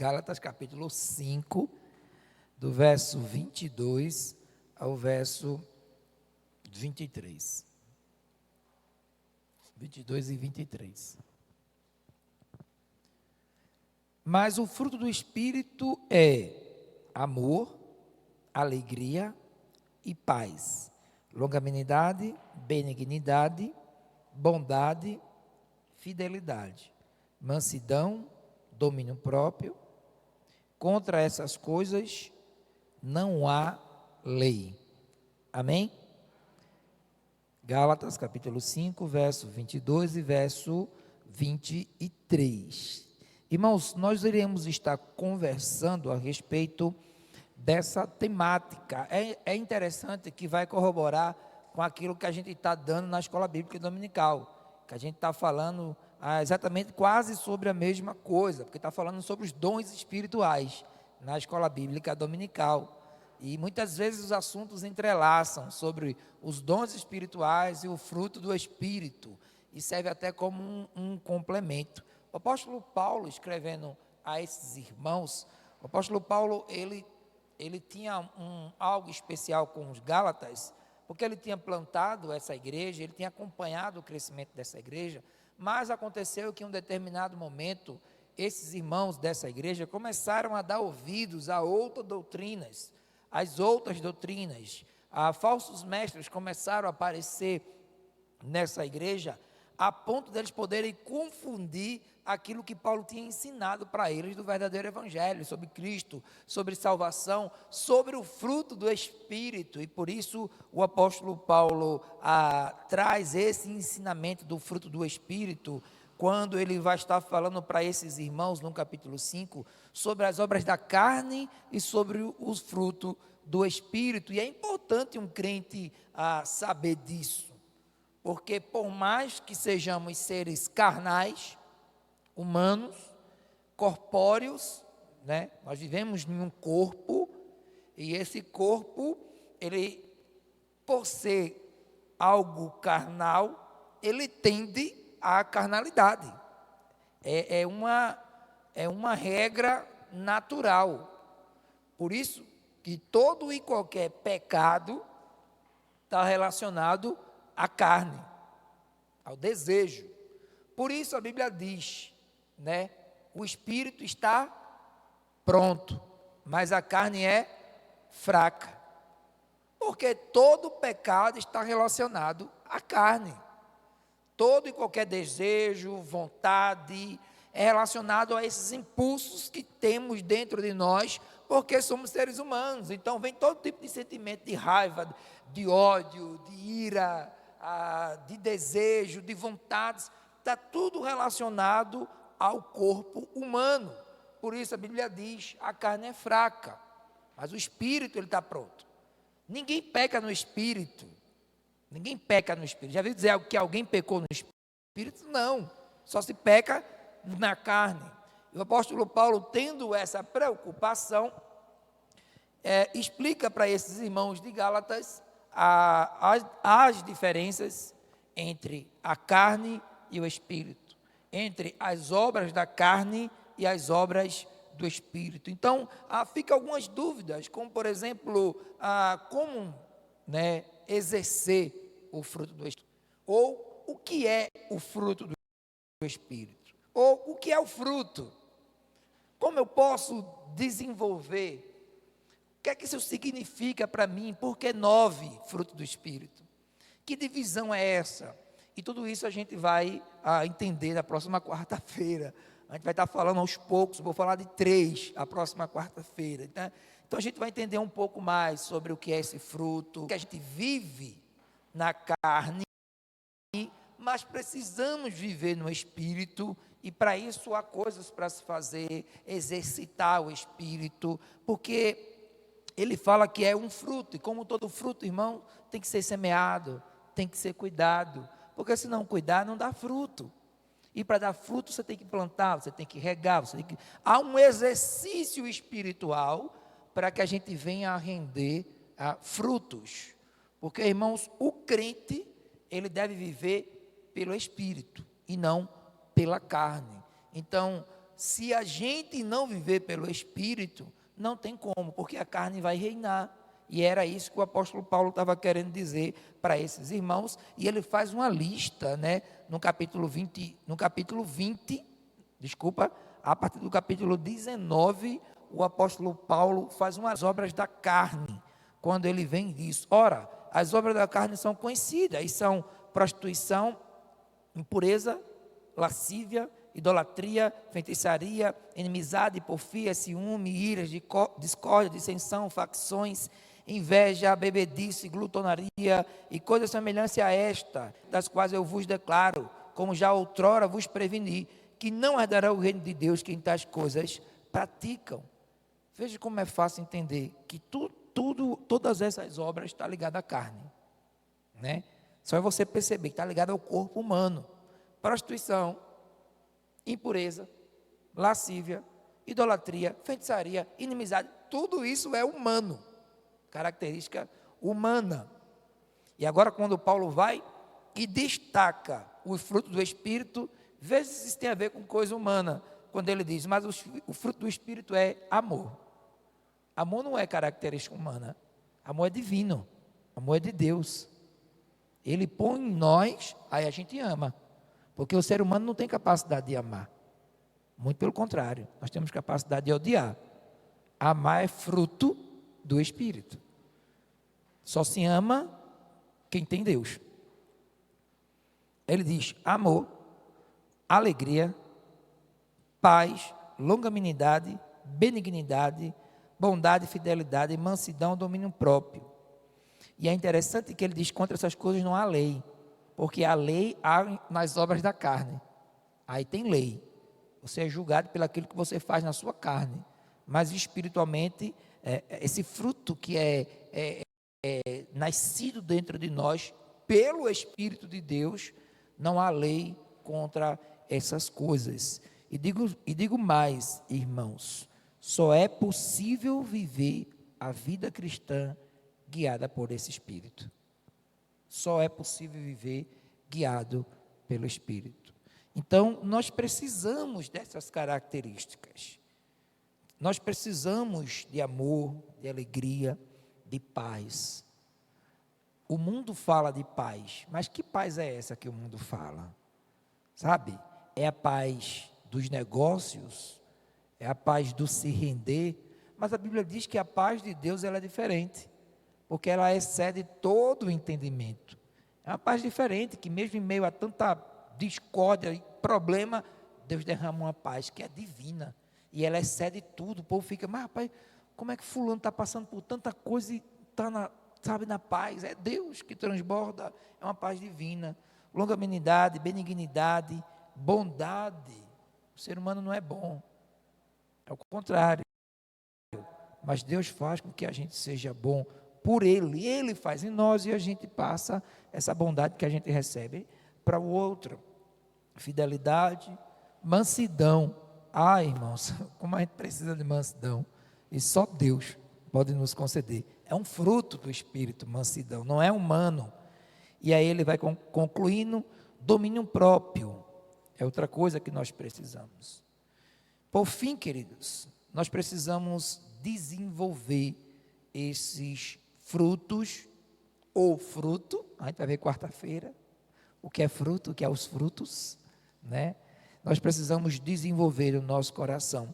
Gálatas capítulo 5, do verso 22 ao verso 23. 22 e 23. Mas o fruto do Espírito é amor, alegria e paz, longanimidade, benignidade, bondade, fidelidade, mansidão, domínio próprio. Contra essas coisas não há lei. Amém? Gálatas capítulo 5, verso 22 e verso 23. Irmãos, nós iremos estar conversando a respeito dessa temática. É interessante que vai corroborar com aquilo que a gente está dando na escola bíblica dominical, que a gente está falando exatamente quase sobre a mesma coisa, porque está falando sobre os dons espirituais na escola bíblica dominical. E muitas vezes os assuntos entrelaçam sobre os dons espirituais e o fruto do Espírito, e serve até como um complemento. O apóstolo Paulo, escrevendo a esses irmãos, o apóstolo Paulo, ele tinha algo especial com os Gálatas, porque ele tinha plantado essa igreja, ele tinha acompanhado o crescimento dessa igreja, mas aconteceu que em um determinado momento, esses irmãos dessa igreja começaram a dar ouvidos a outras doutrinas, falsos mestres começaram a aparecer nessa igreja, a ponto deles poderem confundir aquilo que Paulo tinha ensinado para eles do verdadeiro evangelho, sobre Cristo, sobre salvação, sobre o fruto do Espírito. E por isso o apóstolo Paulo traz esse ensinamento do fruto do Espírito, quando ele vai estar falando para esses irmãos no capítulo 5, sobre as obras da carne e sobre o fruto do Espírito. E é importante um crente saber disso, porque por mais que sejamos seres carnais, humanos, corpóreos, né? Nós vivemos em um corpo, e esse corpo, ele, por ser algo carnal, ele tende à carnalidade. É uma regra natural. Por isso que todo e qualquer pecado está relacionado à carne, ao desejo. Por isso a Bíblia diz, né, o espírito está pronto, mas a carne é fraca. Porque todo pecado está relacionado à carne. Todo e qualquer desejo, vontade, é relacionado a esses impulsos que temos dentro de nós, porque somos seres humanos. Então vem todo tipo de sentimento de raiva, de ódio, de ira, de desejo, de vontades, está tudo relacionado ao corpo humano. Por isso a Bíblia diz, a carne é fraca, mas o espírito ele está pronto. Ninguém peca no espírito. Ninguém peca no espírito. Já viu dizer que alguém pecou no espírito? Não, só se peca na carne. E o apóstolo Paulo, tendo essa preocupação, explica para esses irmãos de Gálatas as diferenças entre a carne e o espírito, entre as obras da carne e as obras do espírito. Então, fica algumas dúvidas, como por exemplo, como, né, exercer o fruto do Espírito, ou o que é o fruto do Espírito, ou o que é o fruto, como eu posso desenvolver, o que é que isso significa para mim, por que 9 frutos do Espírito, que divisão é essa? E tudo isso a gente vai entender na próxima quarta-feira. A gente vai estar falando aos poucos, vou falar de 3 a próxima quarta-feira, tá? Então a gente vai entender um pouco mais sobre o que é esse fruto, que a gente vive na carne, mas precisamos viver no Espírito, e para isso há coisas para se fazer, exercitar o Espírito, porque ele fala que é um fruto, e como todo fruto, irmão, tem que ser semeado, tem que ser cuidado, porque se não cuidar, não dá fruto. E para dar fruto, você tem que plantar, você tem que regar, há um exercício espiritual para que a gente venha a render frutos. Porque, irmãos, o crente, ele deve viver pelo Espírito e não pela carne. Então, se a gente não viver pelo Espírito, não tem como, porque a carne vai reinar. E era isso que o apóstolo Paulo estava querendo dizer para esses irmãos, e ele faz uma lista, né, no capítulo 20, a partir do capítulo 19, o apóstolo Paulo faz umas obras da carne, quando ele vem e diz, ora, as obras da carne são conhecidas, e são prostituição, impureza, lascívia, idolatria, feitiçaria, inimizade, porfia, ciúme, iras, discórdia, dissensão, facções, inveja, bebedice, glutonaria e coisas semelhantes a esta, das quais eu vos declaro, como já outrora vos preveni, que não herdará o reino de Deus quem tais coisas praticam. Veja como é fácil entender que todas essas obras estão ligadas à carne, né? Só é você perceber que está ligado ao corpo humano. Prostituição, impureza, lascívia, idolatria, feitiçaria, inimizade, tudo isso é humano, característica humana. E agora quando Paulo vai e destaca os frutos do Espírito, veja se isso tem a ver com coisa humana, quando ele diz, mas o fruto do Espírito é amor. Amor não é característica humana, amor é divino, amor é de Deus. Ele põe em nós, aí a gente ama, porque o ser humano não tem capacidade de amar, muito pelo contrário, nós temos capacidade de odiar. Amar é fruto do Espírito, só se ama quem tem Deus. Ele diz, amor, alegria, paz, longanimidade, benignidade, bondade, fidelidade, mansidão, domínio próprio. E é interessante que ele diz, contra essas coisas não há lei, porque a lei há nas obras da carne, aí tem lei, você é julgado pelo aquilo que você faz na sua carne, mas espiritualmente, esse fruto que é nascido dentro de nós, pelo Espírito de Deus, não há lei contra essas coisas. E digo mais, irmãos, só é possível viver a vida cristã guiada por esse Espírito. Só é possível viver guiado pelo Espírito. Então, nós precisamos dessas características. Nós precisamos de amor, de alegria, de paz. O mundo fala de paz, mas que paz é essa que o mundo fala? Sabe? É a paz dos negócios, é a paz do se render, mas a Bíblia diz que a paz de Deus ela é diferente, porque ela excede todo o entendimento. É uma paz diferente, que mesmo em meio a tanta discórdia e problema, Deus derrama uma paz que é divina, e ela excede tudo. O povo fica, mas rapaz, como é que fulano está passando por tanta coisa e está na paz? É Deus que transborda, é uma paz divina. Longanimidade, benignidade, bondade. O ser humano não é bom, é o contrário, mas Deus faz com que a gente seja bom por Ele, Ele faz em nós e a gente passa essa bondade que a gente recebe para o outro. Fidelidade, mansidão. Irmãos, como a gente precisa de mansidão, e só Deus pode nos conceder. É um fruto do Espírito, mansidão, não é humano. E aí ele vai concluindo, domínio próprio, é outra coisa que nós precisamos. Por fim, queridos, nós precisamos desenvolver esses frutos, ou fruto, a gente vai ver quarta-feira, o que é fruto, o que é os frutos, né? Nós precisamos desenvolver o nosso coração,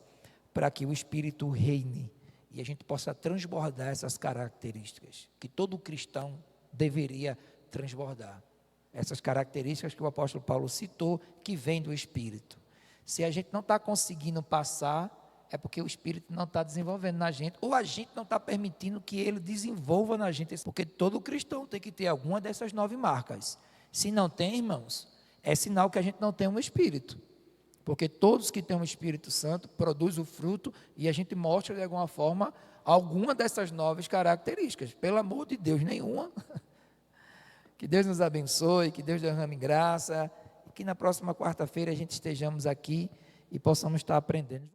para que o Espírito reine, e a gente possa transbordar essas características, que todo cristão deveria transbordar. Essas características que o apóstolo Paulo citou, que vêm do Espírito. Se a gente não está conseguindo passar, é porque o Espírito não está desenvolvendo na gente, ou a gente não está permitindo que ele desenvolva na gente, porque todo cristão tem que ter alguma dessas 9 marcas. Se não tem, irmãos, é sinal que a gente não tem um Espírito, porque todos que têm um Espírito Santo produzem o fruto, e a gente mostra de alguma forma, alguma dessas 9 características, pelo amor de Deus, nenhuma. Que Deus nos abençoe, que Deus derrame graça, e que na próxima quarta-feira a gente estejamos aqui e possamos estar aprendendo.